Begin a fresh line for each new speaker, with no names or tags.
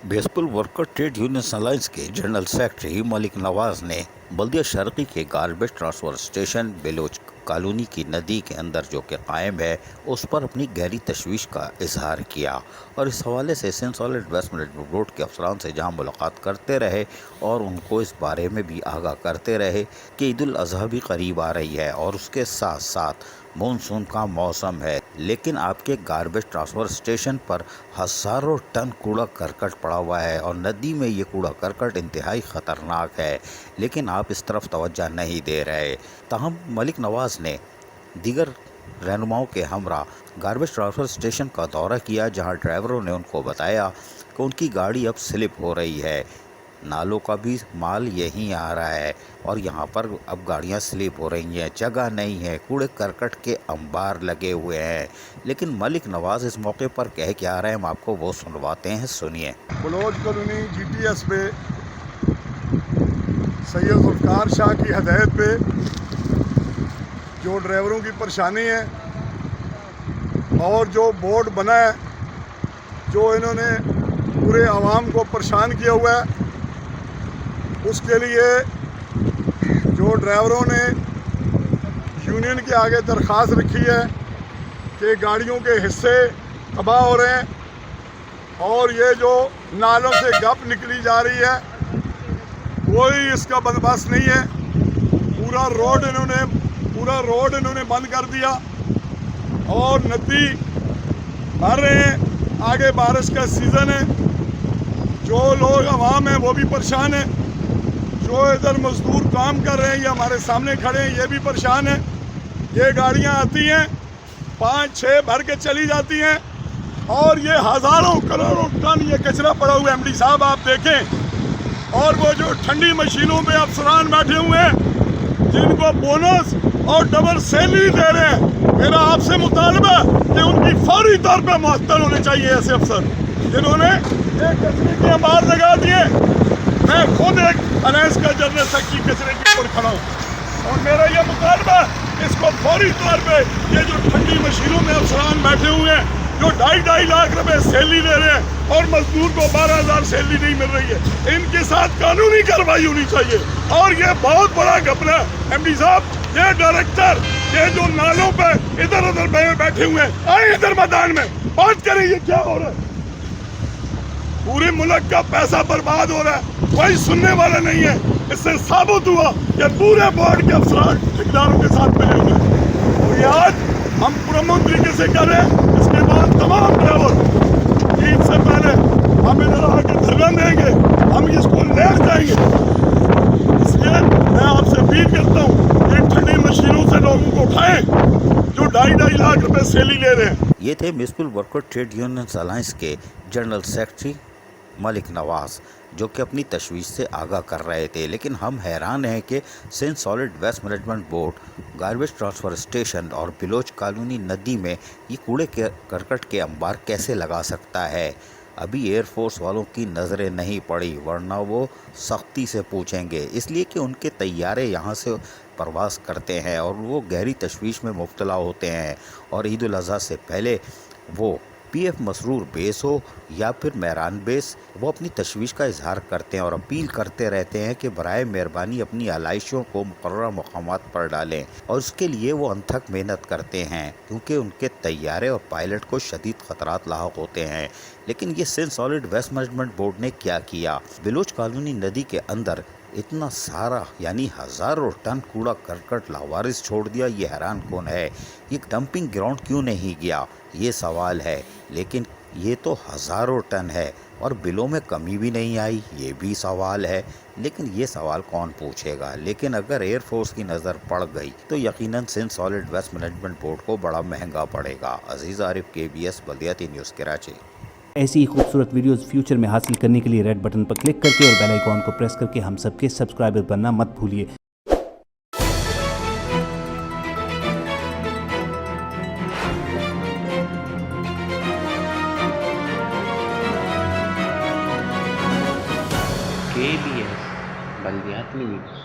बेसपुर worker trade union alliance के general secretary Malik Nawaz ने बल्दिया शर्की के गार्बेज ट्रांसफर स्टेशन बेलोच कॉलोनी की नदी के अंदर जो कि कायम है उस पर अपनी गहरी तशवीश का इजहार किया और इस हवाले से Sindh solid waste management board के अफसरान से जहां मुलाकात करते रहे और उनको इस बारे में भी आगाह करते रहे कि ईद उल अजहा भी करीब आ रही है और उसके साथ साथ मानसून का मौसम है, लेकिन आपके गार्बेज ट्रांसफर स्टेशन पर हज़ारों टन कूड़ा करकट पड़ा हुआ है और नदी में ये कूड़ा करकट इंतहाई ख़तरनाक है, लेकिन आप इस तरफ तवज्जो नहीं दे रहे। ताहम मलिक नवाज ने दीगर रहनुमाओं के हमरा गार्बेज ट्रांसफर स्टेशन का दौरा किया, जहां ड्राइवरों ने उनको बताया कि उनकी गाड़ी अब स्लिप हो रही है, नालों का भी माल यहीं आ रहा है और यहाँ पर अब गाड़ियाँ स्लिप हो रही हैं, जगह नहीं है, कूड़े करकट के अंबार लगे हुए हैं। लेकिन मलिक नवाज इस मौके पर कह के आ रहे हैं, हम आपको वो सुनवाते हैं, सुनिए।
बलोच कॉलोनी GTS पे सैयद ज़ुल्फ़िकार शाह की हदायत पे जो ड्राइवरों की परेशानी है और जो बोर्ड बना है जो इन्होंने पूरे आवाम को परेशान किया हुआ है, उसके लिए जो ड्राइवरों ने यूनियन के आगे दरख्वास्त रखी है कि गाड़ियों के हिस्से तबाह हो रहे हैं और ये जो नालों से गप निकली जा रही है कोई इसका बंदोबस्त नहीं है। पूरा रोड इन्होंने बंद कर दिया और नदी भर रहे हैं। आगे बारिश का सीज़न है, जो लोग आवाम हैं वो भी परेशान है, जो इधर मजदूर काम कर रहे हैं ये हमारे सामने खड़े हैं ये भी परेशान है। ये गाड़ियां आती हैं 5-6 भर के चली जाती हैं और ये हज़ारों करोड़ों टन ये कचरा पड़ा हुआ है। MD साहब आप देखें, और वो जो ठंडी मशीनों में अफसरान बैठे हुए हैं जिनको बोनस और डबल सैलरी दे रहे हैं, मेरा आपसे मुतालबा कि उनकी फौरी तौर पर मुअत्तल होने चाहिए ऐसे अफसर जिन्होंने एक कचरे के अंबार लगा दिए। मैं खुद एक अलायंस का जनरल सेक्रेटरी कचरे के ऊपर खड़ा हूँ और मेरा ये मुतालबा इसको फौरी तौर पे ये जो ठंडी मशीनों में अफसरान बैठे हुए हैं जो 2.5 लाख रुपए सैलरी दे रहे हैं और मजदूर को 12,000 सैलरी नहीं मिल रही है, इनके साथ कानूनी कार्रवाई होनी चाहिए। और ये बहुत बड़ा घपला है। MD साहब, ये डायरेक्टर ये जो नालों पे इधर उधर बैठे हुए हैं, आए इधर मैदान में बात करें ये क्या हो रहा है। पूरे मुल्क का पैसा बर्बाद हो रहा है, कोई सुनने वाला नहीं है। इससे साबित हुआ कि पूरे बोर्ड के अफसरान ठेकेदारों के साथ मिले हुए हैं और ये आज हम पुरअमन तरीके से कर रहे हैं। इसके बाद तमाम ड्राइवर ईद से पहले हम इधर आके धरना देंगे, हम इसको ले जाएंगे। इसलिए मैं आपसे अपील करता हूँ इन ठंडी मशीनों से लोगों को उठाएं जो 2.5 लाख रुपए सैलरी ले रहे हैं।
ये थे बेसपुर वर्कर ट्रेड यूनियन अलायंस के जनरल सेक्रेटरी मलिक नवाज, जो कि अपनी तशवीश से आगाह कर रहे थे। लेकिन हम हैरान हैं कि Sindh solid waste management board garbage transfer station और बिलोच कॉलोनी नदी में ये कूड़े के करकट के अंबार कैसे लगा सकता है। अभी एयरफोर्स वालों की नज़रें नहीं पड़ी, वरना वो सख्ती से पूछेंगे, इसलिए कि उनके तैयारे यहाँ से परवास करते हैं और वो गहरी तशवीश में मुब्तला होते हैं। और ईद उल अज़हा से पहले वो PF मसरूर बेस हो या फिर मेहरान बेस, वो अपनी तशवीश का इजहार करते हैं और अपील करते रहते हैं कि बराए मेहरबानी अपनी आलाइशों को मुकर्रर मकामात पर डालें। और उसके लिए वो अनथक मेहनत करते हैं क्योंकि उनके तैयारे और पायलट को शदीद ख़तरात लाहक होते हैं। लेकिन ये Sindh solid waste management board ने क्या किया, बिलोच कॉलोनी नदी के अंदर इतना सारा यानी हज़ारों टन कूड़ा करकट लावारिस छोड़ दिया, ये हैरान कौन है। ये डंपिंग ग्राउंड क्यों नहीं गया, ये सवाल है। लेकिन ये तो हज़ारों टन है और बिलों में कमी भी नहीं आई, ये भी सवाल है। लेकिन ये सवाल कौन पूछेगा। लेकिन अगर एयरफोर्स की नज़र पड़ गई तो यकीनन Sindh solid waste management board को बड़ा महंगा पड़ेगा। अजीज़ आरिफ, KBS बल्दियाती न्यूज़ कराची।
ऐसी ही खूबसूरत वीडियोस फ्यूचर में हासिल करने के लिए रेड बटन पर क्लिक करके और बेल आइकॉन को प्रेस करके हम सबके सब्सक्राइबर बनना मत भूलिए।
KBS बल्दियाती न्यूज़।